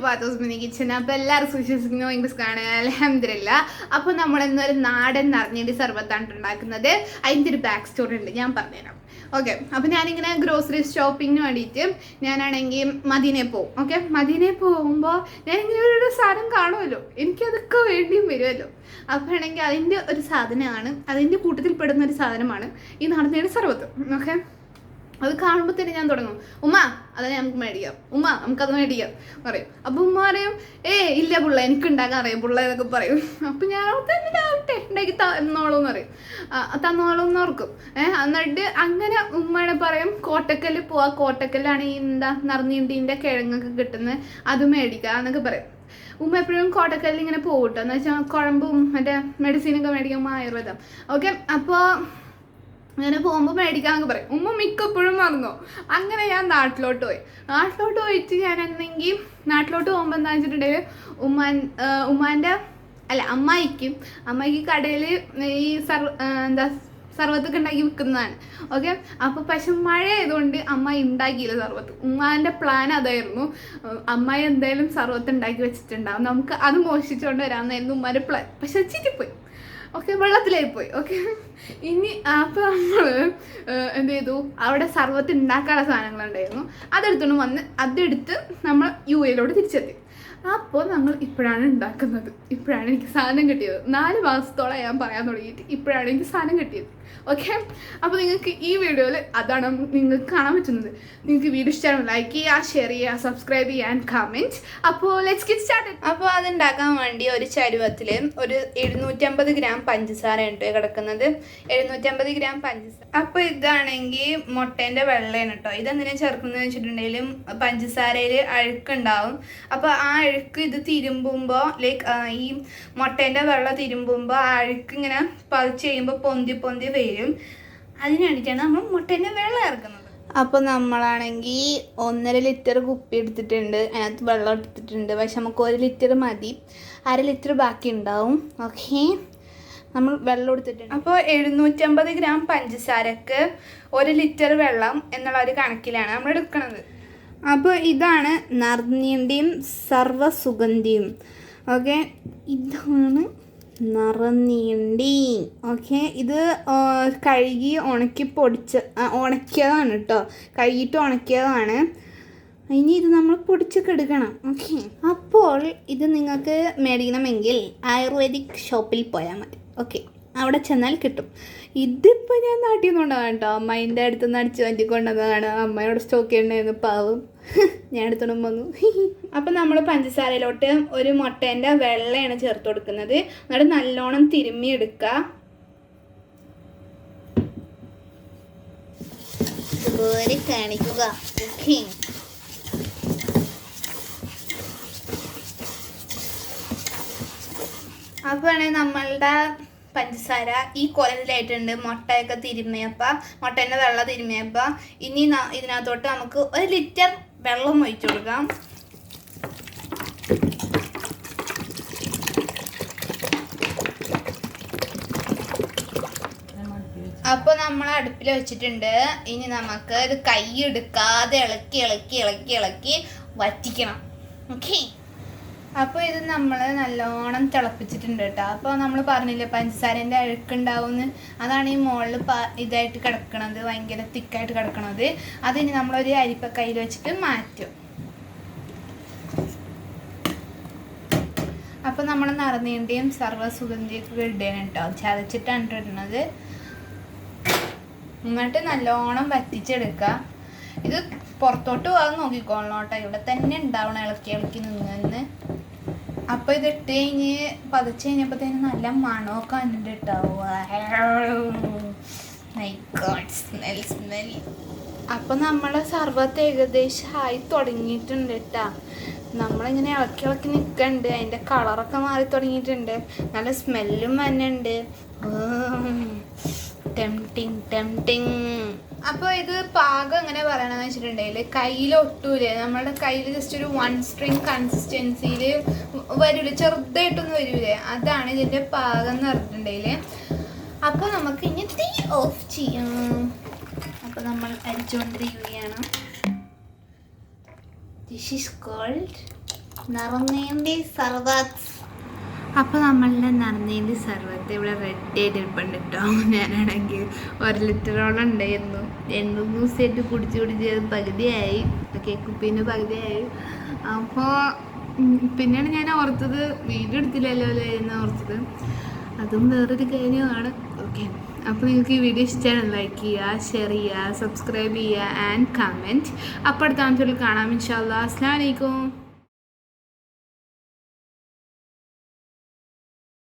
Pathus mini kitchen. അപ്പോൾ എല്ലാവരും വിശ്വസിക്കുന്നു ഇംഗ്ലീഷ് അൽഹംദുലില്ലാ. അപ്പോൾ നമ്മൾ ഇന്നൊരു നാടൻ നറിഞ്ഞിൻ്റെ സർബത്താണ് ഉണ്ടാക്കുന്നത്. അതിൻ്റെ ഒരു ബാക്ക് സ്റ്റോറി ഉണ്ട്, ഞാൻ പറഞ്ഞുതരാം. ഓക്കെ, അപ്പോൾ ഞാനിങ്ങനെ ഗ്രോസറി ഷോപ്പിങ്ങിന് വേണ്ടിയിട്ട് ഞാനാണെങ്കിൽ മദീനയിൽ പോകും. ഓക്കെ, മദീനയിൽ പോകുമ്പോൾ ഞാനിങ്ങനെ ഒരു സാധനം കാണുമല്ലോ, എനിക്കതൊക്കെ വേണ്ടിയും വരുമല്ലോ. അപ്പോൾ ആണെങ്കിൽ അതിൻ്റെ ഒരു സാധനമാണ്, അതിൻ്റെ കൂട്ടത്തിൽ പെടുന്ന ഒരു സാധനമാണ് ഈ നാടൻ സർബത്ത്. ഓക്കെ, അത് കാണുമ്പോൾ തന്നെ ഞാൻ തുടങ്ങും, ഉമ്മ അത് നമുക്ക് മേടിക്കാം, ഉമ്മ നമുക്കത് മേടിക്കാം പറയും. അപ്പോൾ ഉമ്മ പറയും, ഇല്ല പുള്ള എനിക്ക് ഉണ്ടാക്കാൻ അറിയാം പുള്ള എന്നൊക്കെ പറയും. അപ്പോൾ ഞാൻ തന്നെ ഉണ്ടാക്കി തന്നോളൂന്ന് പറയും, തന്നോളൂന്ന് ഓർക്കും. എന്നിട്ട് അങ്ങനെ ഉമ്മയുടെ പറയും കോട്ടക്കല്ല് പോവാ, കോട്ടക്കല്ലാണ് ഈ നറുനീണ്ടീൻ്റെ കിഴങ്ങൊക്കെ കിട്ടുന്നത്, അത് മേടിക്കുക എന്നൊക്കെ പറയും. ഉമ്മ എപ്പോഴും കോട്ടക്കല്ലിൽ ഇങ്ങനെ പോകട്ടോ, എന്ന് വെച്ചാൽ കുഴമ്പും മറ്റേ മെഡിസിനൊക്കെ മേടിക്കുമ്പോൾ ആയുർവേദം. ഓക്കെ, അപ്പോൾ അങ്ങനെ പോകുമ്പോൾ മേടിക്കാമെന്നൊക്കെ പറയും. ഉമ്മ മിക്കപ്പോഴും മറന്നോ. അങ്ങനെ ഞാൻ നാട്ടിലോട്ട് പോയിട്ട് ഞാനെന്നെങ്കിൽ നാട്ടിലോട്ട് പോകുമ്പോൾ എന്താ വെച്ചിട്ടുണ്ടെങ്കിൽ ഉമ്മാൻ്റെ അമ്മായിക്ക് കടയിൽ ഈ സർവത്തൊക്കെ ഉണ്ടാക്കി വിൽക്കുന്നതാണ്. ഓക്കെ, അപ്പോൾ പക്ഷെ മഴ ആയതുകൊണ്ട് അമ്മായി ഉണ്ടാക്കിയില്ല സർവത്ത്. ഉമ്മാൻ്റെ പ്ലാൻ അതായിരുന്നു, അമ്മായി എന്തായാലും സർവത്ത് ഉണ്ടാക്കി വെച്ചിട്ടുണ്ടാവും, നമുക്ക് അത് മോഷിച്ചുകൊണ്ട് വരാമെന്നായിരുന്നു ഉമ്മാൻ്റെ പ്ലാൻ. പക്ഷെ ചീറ്റിപ്പോയി. ഓക്കെ, വെള്ളത്തിലായി പോയി. ഓക്കെ, ഇനി അപ്പോൾ നമ്മൾ എന്ത് ചെയ്തു, അവിടെ സർവത്ത് ഉണ്ടാക്കാനുള്ള സാധനങ്ങളുണ്ടായിരുന്നു, അതെടുത്ത് നമ്മൾ UAE തിരിച്ചെത്തി. അപ്പോൾ നമ്മൾ ഇപ്പോഴാണ് ഉണ്ടാക്കുന്നത്, ഇപ്പോഴാണ് എനിക്ക് സാധനം കിട്ടിയത്. 4 മാസത്തോളം ഞാൻ പറയാൻ തുടങ്ങിയിട്ട് ഇപ്പോഴാണ് എനിക്ക് സാധനം കിട്ടിയത്. ഓക്കെ, അപ്പോൾ നിങ്ങൾക്ക് ഈ വീഡിയോയിൽ അതാണ് നിങ്ങൾക്ക് കാണാൻ പറ്റുന്നത്. നിങ്ങൾക്ക് വീഡിയോ ഇഷ്ടമാണ് ലൈക്ക് ചെയ്യുക, ഷെയർ ചെയ്യുക, സബ്സ്ക്രൈബ് ചെയ്യുക ആൻഡ് കമൻറ്റ്. അപ്പോൾ ലെറ്റ്സ് ഗെറ്റ് സ്റ്റാർട്ടഡ്. അപ്പോൾ അതുണ്ടാക്കാൻ വേണ്ടി ഒരു ചരുവത്തിൽ ഒരു 750 ഗ്രാം പഞ്ചസാര ഉണ്ട് കിടക്കുന്നത്, 750 ഗ്രാം പഞ്ചസാര. അപ്പോൾ ഇതാണെങ്കിൽ മുട്ടേൻ്റെ വെള്ളയാണ് കേട്ടോ. ഇതെന്തിനാണ് ചേർക്കുന്നതെന്ന് വെച്ചിട്ടുണ്ടെങ്കിൽ പഞ്ചസാരയിൽ അഴുക്കുണ്ടാവും. അപ്പോൾ ആ അഴുക്ക് ഇത് തിരുമ്പുമ്പോൾ ഈ മുട്ടേൻ്റെ വെള്ളം തിരുമ്പുമ്പോൾ ആ അഴുക്ക് ഇങ്ങനെ പതിച്ച് കഴിയുമ്പോൾ പൊന്തി വരും. അതിന് വേണ്ടിയിട്ടാണ് നമ്മൾ മുട്ടേൻ്റെ വെള്ളം ഇറക്കുന്നത്. അപ്പോൾ നമ്മളാണെങ്കിൽ 1.5 ലിറ്റർ കുപ്പി എടുത്തിട്ടുണ്ട്, അതിനകത്ത് വെള്ളം എടുത്തിട്ടുണ്ട്. പക്ഷെ നമുക്ക് 1 ലിറ്റർ മതി, 1/2 ലിറ്റർ ബാക്കി ഉണ്ടാവും. ഓക്കെ, നമ്മൾ വെള്ളം എടുത്തിട്ടുണ്ട്. അപ്പോൾ 750 ഗ്രാം പഞ്ചസാരക്ക് 1 ലിറ്റർ വെള്ളം എന്നുള്ള ഒരു കണക്കിലാണ് നമ്മൾ എടുക്കുന്നത്. അപ്പോൾ ഇതാണ് നറുനീണ്ടിയും സർവ്വസുഗന്ധിയും. ഓക്കെ, ഇതാണ് നറുനീണ്ടി. ഓക്കെ, ഇത് കഴുകി ഉണക്കിയതാണ് കേട്ടോ, കഴുകിയിട്ട് ഉണക്കിയതാണ്. ഇനി ഇത് നമ്മൾ പൊടിച്ചൊക്കെ എടുക്കണം. ഓക്കെ, അപ്പോൾ ഇത് നിങ്ങൾക്ക് മേടിക്കണമെങ്കിൽ ആയുർവേദിക് ഷോപ്പിൽ പോയാൽ മതി. ഓക്കെ, അവിടെ ചെന്നാൽ കിട്ടും. ഇതിപ്പോൾ ഞാൻ നാട്ടിൽ നിന്നുകൊണ്ടാണ് കേട്ടോ, അമ്മേൻ്റെ അടുത്ത് നിന്ന് അടിച്ച് മാറ്റിക്കൊണ്ടതാണ്. അമ്മയോട് സ്റ്റോക്ക് ചെയ്യണ്ടായിരുന്നു, പാവം, ഞാൻ എടുത്തോണ്ട് വന്നു. അപ്പം നമ്മൾ പഞ്ചസാരയിലോട്ട് ഒരു മുട്ടേൻ്റെ വെള്ളയാണ് ചേർത്ത് കൊടുക്കുന്നത്. എന്നിട്ട് നല്ലോണം തിരുമ്മി എടുക്കുക. കാണിക്കുക. ഓക്കെ, അപ്പോൾ നമ്മളുടെ പഞ്ചസാര ഈ കോലത്തിലായിട്ടുണ്ട്. മുട്ടയൊക്കെ മുട്ടേൻ്റെ വെള്ളം തിരുമ്മിയപ്പോൾ ഇനി ഇതിനകത്തോട്ട് നമുക്ക് 1 ലിറ്റർ വെള്ളം ഒഴിച്ചു കൊടുക്കാം. അപ്പോൾ നമ്മൾ അടുപ്പിൽ വെച്ചിട്ടുണ്ട്. ഇനി നമുക്ക് ഇത് കൈ എടുക്കാതെ ഇളക്കി വറ്റിക്കണം. ഓക്കെ, അപ്പോൾ ഇത് നമ്മൾ നല്ലോണം തിളപ്പിച്ചിട്ടുണ്ട് കേട്ടോ. അപ്പോൾ നമ്മൾ പറഞ്ഞില്ലേ പഞ്ചസാരേൻ്റെ അഴുക്കുണ്ടാവുമെന്ന്, അതാണ് ഈ മുകളിൽ ഇതായിട്ട് കിടക്കണത്, ഭയങ്കര തിക്കായിട്ട് കിടക്കണത്. അതിനി നമ്മളൊരു അരിപ്പക്കയിൽ വെച്ചിട്ട് മാറ്റും. അപ്പോൾ നമ്മൾ നറുനീണ്ടിയും സർവ്വസുഗന്ധിയൊക്കെ ഇടുകയാണ് കേട്ടോ, ചതച്ചിട്ടാണ് ഇടുന്നത്. എന്നിട്ട് നല്ലോണം വറ്റിച്ചെടുക്കുക. ഇത് പുറത്തോട്ട് പോകാൻ നോക്കിക്കോളണം കേട്ടോ, ഇവിടെ തന്നെ ഉണ്ടാവണം, ഇളക്കി നിന്ന്. അപ്പോൾ ഇത് ഇട്ട് കഴിഞ്ഞ് പതച്ച് കഴിഞ്ഞപ്പോഴത്തേന് നല്ല മണമൊക്കെ കണ്ടിട്ടുണ്ടാവും. സ്മെൽ. അപ്പോൾ നമ്മളെ സർബത്ത് ഏകദേശം ആയി തുടങ്ങിയിട്ടുണ്ട് കേട്ടോ. നമ്മളിങ്ങനെ ഇളക്കി നിൽക്കുന്നുണ്ട്, അതിൻ്റെ കളറൊക്കെ മാറി തുടങ്ങിയിട്ടുണ്ട്, നല്ല സ്മെല്ലും വന്നുണ്ട്. ടെംപ്റ്റിങ്. അപ്പോൾ ഇത് പാകം എങ്ങനെ പറയണമെന്ന് വെച്ചിട്ടുണ്ടെങ്കിൽ കയ്യിലൊട്ടൂലേ, നമ്മുടെ കയ്യിൽ ജസ്റ്റ് ഒരു 1 സ്ട്രിങ് കൺസിസ്റ്റൻസിയിൽ വരില്ലേ, ചെറുതായിട്ടൊന്നും വരില്ലേ, അതാണ് ഇതിൻ്റെ പാകം എന്ന് പറഞ്ഞിട്ടുണ്ടെങ്കിൽ. അപ്പോൾ നമുക്ക് ഇനി തീ ഓഫ് ചെയ്യാം. അപ്പോൾ നമ്മൾ അരിച്ചുകൊണ്ടിരിക്കുകയാണ്. ദിസ് ഈസ് കോൾഡ് നറുനീണ്ടി സർബത്ത്. അപ്പോൾ നമ്മളുടെ നറുനീണ്ടി സർബത്ത് ഇവിടെ റെഡി ആയിട്ടിരിപ്പുണ്ട് കേട്ടോ. ഞാനാണെങ്കിൽ 1 ലിറ്ററോളം ഉണ്ടായിരുന്നു. എന്നും ദിവസമായിട്ട് കുടിച്ച് പകുതിയായി. ഓക്കെ, കുപ്പീൻ്റെ പകുതിയായി. അപ്പോൾ പിന്നെയാണ് ഞാൻ ഓർത്തത് വീഡിയോ എടുത്തില്ലല്ലോ അല്ലേ എന്ന് ഓർത്തത്. അതും വേറൊരു കാര്യമാണ്. ഓക്കെ, അപ്പോൾ നിങ്ങൾക്ക് ഈ വീഡിയോ ഇഷ്ടമാണ് ലൈക്ക് ചെയ്യുക, ഷെയർ ചെയ്യുക, സബ്സ്ക്രൈബ് ചെയ്യുക ആൻഡ് കമൻറ്റ്. അപ്പോൾ അടുത്ത ആഴ്ചയിൽ കാണാം ഇൻഷാ അല്ലാഹ്. അസ്സലാമു അലൈക്കും.